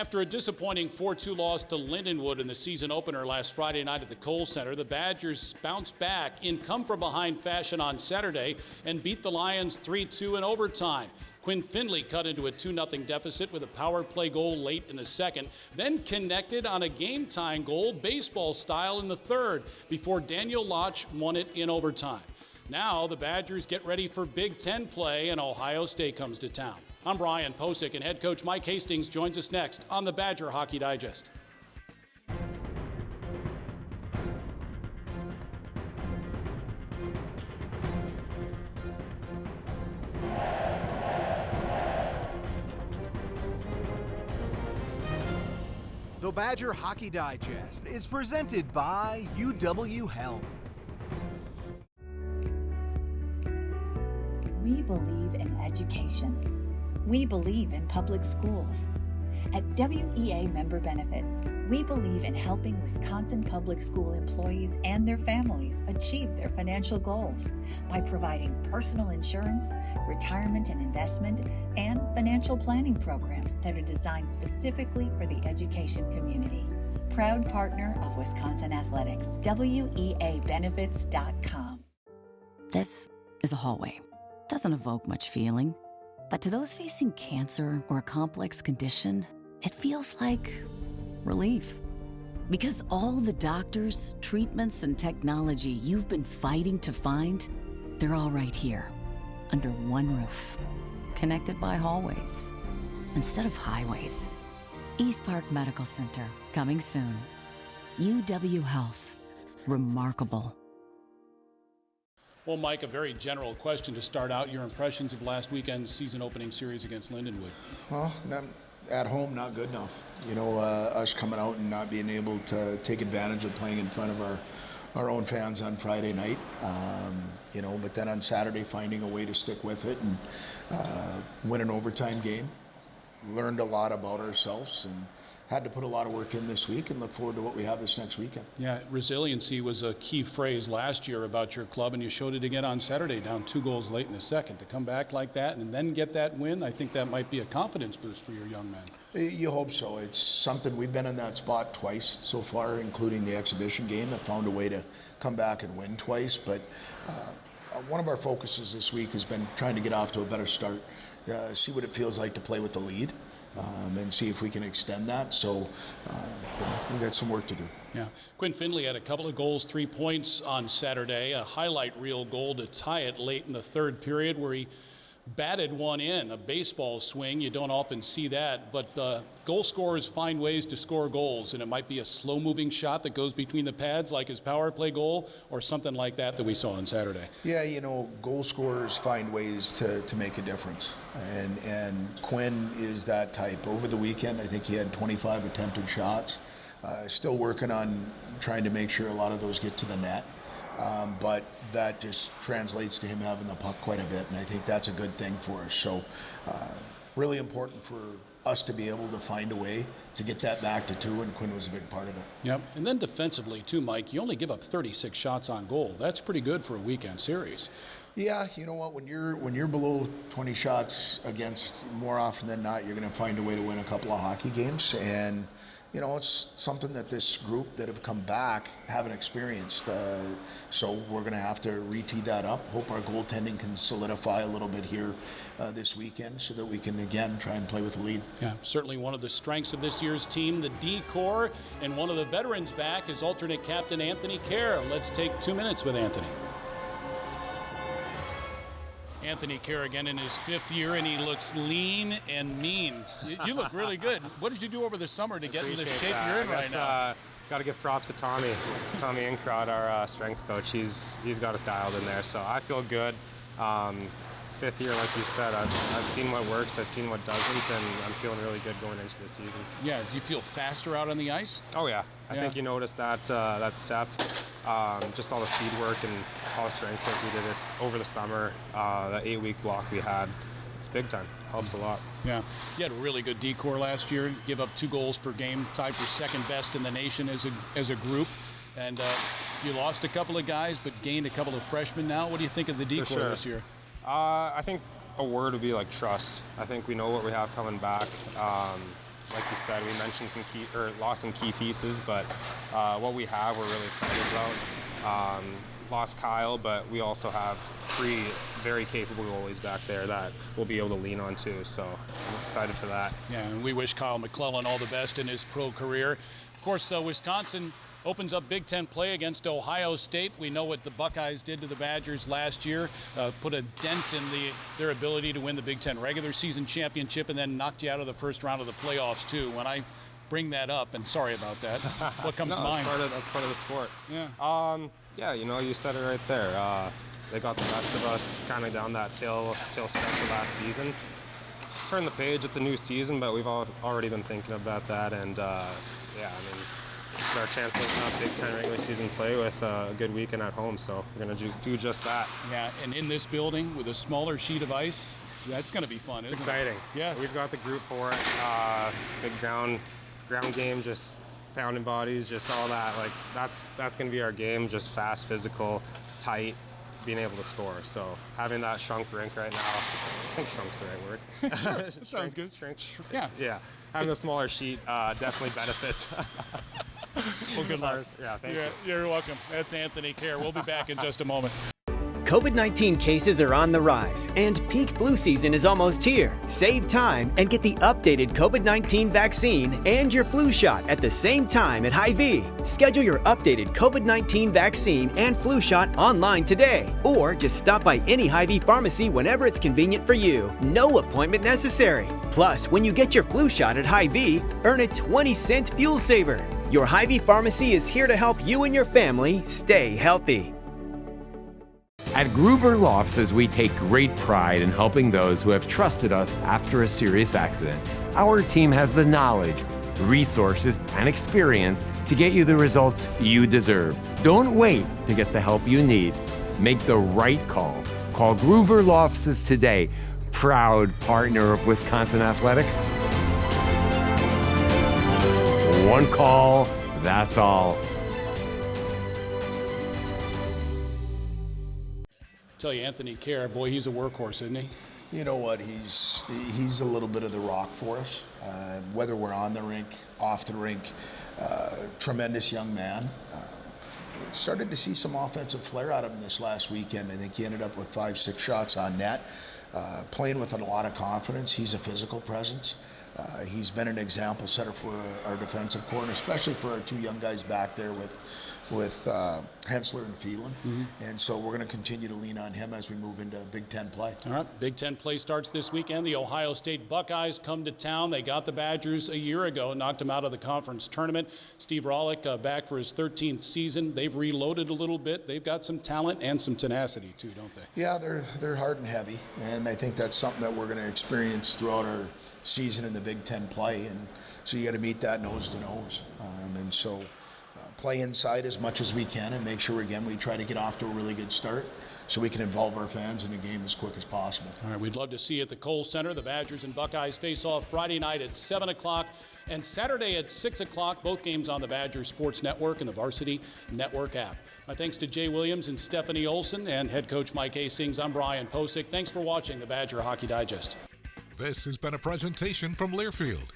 After a disappointing 4-2 loss to Lindenwood in the season opener last Friday night at the Kohl Center, the Badgers bounced back in come-from-behind fashion on Saturday and beat the Lions 3-2 in overtime. Quinn Findley cut into a 2-0 deficit with a power play goal late in the second, then connected on a game-tying goal, baseball style, in the third, before Daniel Lotch won it in overtime. Now the Badgers get ready for Big Ten play, and Ohio State comes to town. I'm Brian Posick, and head coach Mike Hastings joins us next on the Badger Hockey Digest. The Badger Hockey Digest is presented by UW Health. We believe in education. We believe in public schools. At WEA Member Benefits, we believe in helping Wisconsin public school employees and their families achieve their financial goals by providing personal insurance, retirement and investment, and financial planning programs that are designed specifically for the education community. Proud partner of Wisconsin Athletics, WEAbenefits.com. This is a hallway. Doesn't evoke much feeling. But to those facing cancer or a complex condition, it feels like relief. Because all the doctors, treatments, and technology you've been fighting to find, they're all right here, under one roof, connected by hallways instead of highways. East Park Medical Center, coming soon. UW Health, remarkable. Well, Mike, a very general question to start out. Your impressions of last weekend's season opening series against Lindenwood? Well, at home, not good enough. Us coming out and not being able to take advantage of playing in front of our own fans on Friday night. But then on Saturday, finding a way to stick with it and win an overtime game. Learned a lot about ourselves and had to put a lot of work in this week and look forward to what we have this next weekend. Yeah, resiliency was a key phrase last year about your club, and you showed it again on Saturday, down 2 goals late in the second. To come back like that and then get that win, I think that might be a confidence boost for your young men. You hope so. It's something, we've been in that spot twice so far, including the exhibition game, that found a way to come back and win twice. But one of our focuses this week has been trying to get off to a better start, see what it feels like to play with the lead. And see if we can extend that. So we've got some work to do. Yeah. Quinn Findley had a couple of goals, 3 points on Saturday, a highlight reel goal to tie it late in the third period where he batted one in, a baseball swing. You don't often see that, but goal scorers find ways to score goals, and it might be a slow-moving shot that goes between the pads like his power play goal or something like that we saw on Saturday. Yeah, goal scorers find ways to make a difference, and Quinn is that type. Over the weekend, I think he had 25 attempted shots. Still working on trying to make sure a lot of those get to the net. But that just translates to him having the puck quite a bit, and I think that's a good thing for us. So really important for us to be able to find a way to get that back to 2, and Quinn was a big part of it. Yep, and then defensively too, Mike, you only give up 36 shots on goal. That's pretty good for a weekend series. Yeah, you know what, when you're below 20 shots against, more often than not, you're going to find a way to win a couple of hockey games, and it's something that this group that have come back haven't experienced. So we're going to have to re-tee that up. Hope our goaltending can solidify a little bit here this weekend so that we can, again, try and play with the lead. Yeah, certainly one of the strengths of this year's team, the D-Corps, and one of the veterans back is alternate captain Anthony Kehrer. Let's take 2 minutes with Anthony. Anthony Kehrer again in his 5th year, and he looks lean and mean. You look really good. What did you do over the summer to get in the shape you're in right now? Got to give props to Tommy Inkrod, our strength coach. He's got us dialed in there, so I feel good. 5th year, like you said, I've seen what works, I've seen what doesn't, and I'm feeling really good going into the season. Yeah, do you feel faster out on the ice? Oh yeah, I think you noticed that step. Just all the speed work and all the strength work we did it over the summer. That 8-week block we had, it's big time. Helps a lot. Yeah, you had a really good D-Corps last year. Give up 2 goals per game, tied for second best in the nation as a group. And you lost a couple of guys, but gained a couple of freshmen now. What do you think of the D-Corps this year? I think a word would be like trust. I think we know what we have coming back. like you said, we mentioned lost some key pieces, but what we have, we're really excited about. Lost Kyle, but we also have 3 very capable goalies back there that we'll be able to lean on too. So I'm excited for that. Yeah, and we wish Kyle McClellan all the best in his pro career. Of course, Wisconsin opens up Big Ten play against Ohio State. We know what the Buckeyes did to the Badgers last year, put a dent in their ability to win the Big Ten regular season championship, and then knocked you out of the first round of the playoffs too. When I bring that up, and sorry about that, what comes to mind? That's part of the sport. Yeah. Yeah, you said it right there. They got the best of us kind of down that tail stretch of last season. Turn the page, it's a new season, but we've already been thinking about that, and it's our chance to open up Big Ten regular season play with a good weekend at home, so we're going to do just that. Yeah, and in this building with a smaller sheet of ice, that's going to be fun, isn't it? It's exciting. Yes. We've got the group for it. Big ground game, just founding bodies, just all that. Like that's going to be our game, just fast, physical, tight, being able to score. So having that shrunk rink right now, I think shrunk's the right word. Sure, that sounds good. Shrink. Yeah. Having a smaller sheet definitely benefits. Well, good luck. Yeah, thank you. You're welcome. That's Anthony Kehrer. We'll be back in just a moment. COVID-19 cases are on the rise, and peak flu season is almost here. Save time and get the updated COVID-19 vaccine and your flu shot at the same time at Hy-Vee. Schedule your updated COVID-19 vaccine and flu shot online today, or just stop by any Hy-Vee pharmacy whenever it's convenient for you. No appointment necessary. Plus, when you get your flu shot at Hy-Vee, earn a 20-cent fuel saver. Your Hy-Vee pharmacy is here to help you and your family stay healthy. At Gruber Law Offices, we take great pride in helping those who have trusted us after a serious accident. Our team has the knowledge, resources, and experience to get you the results you deserve. Don't wait to get the help you need. Make the right call. Call Gruber Law Offices today, proud partner of Wisconsin Athletics. One call, that's all. Tell you, Anthony Kehrer, boy, he's a workhorse, isn't he? You know what? He's a little bit of the rock for us. Whether we're on the rink, off the rink, tremendous young man. Started to see some offensive flair out of him this last weekend. I think he ended up with 5-6 shots on net. Playing with a lot of confidence. He's a physical presence. He's been an example setter for our defensive core, and especially for our 2 young guys back there with Hensler and Phelan. Mm-hmm. And so we're going to continue to lean on him as we move into Big Ten play. All right, Big Ten play starts this weekend. The Ohio State Buckeyes come to town. They got the Badgers a year ago, knocked them out of the conference tournament. Steve Rollick back for his 13th season. They've reloaded a little bit. They've got some talent and some tenacity too, don't they? Yeah, they're hard and heavy, and I think that's something that we're going to experience throughout our season in the Big Ten play, and so you got to meet that nose to nose, and so play inside as much as we can and make sure again we try to get off to a really good start so we can involve our fans in the game as quick as possible. All right, we'd love to see you at the Kohl Center. The Badgers and Buckeyes face off Friday night at 7 o'clock and Saturday at 6 o'clock. Both games on the Badgers Sports Network and the Varsity Network app. My thanks to Jay Williams and Stephanie Olson and head coach Mike Hastings. I'm Brian Posick. Thanks for watching the Badger Hockey Digest. This has been a presentation from Learfield,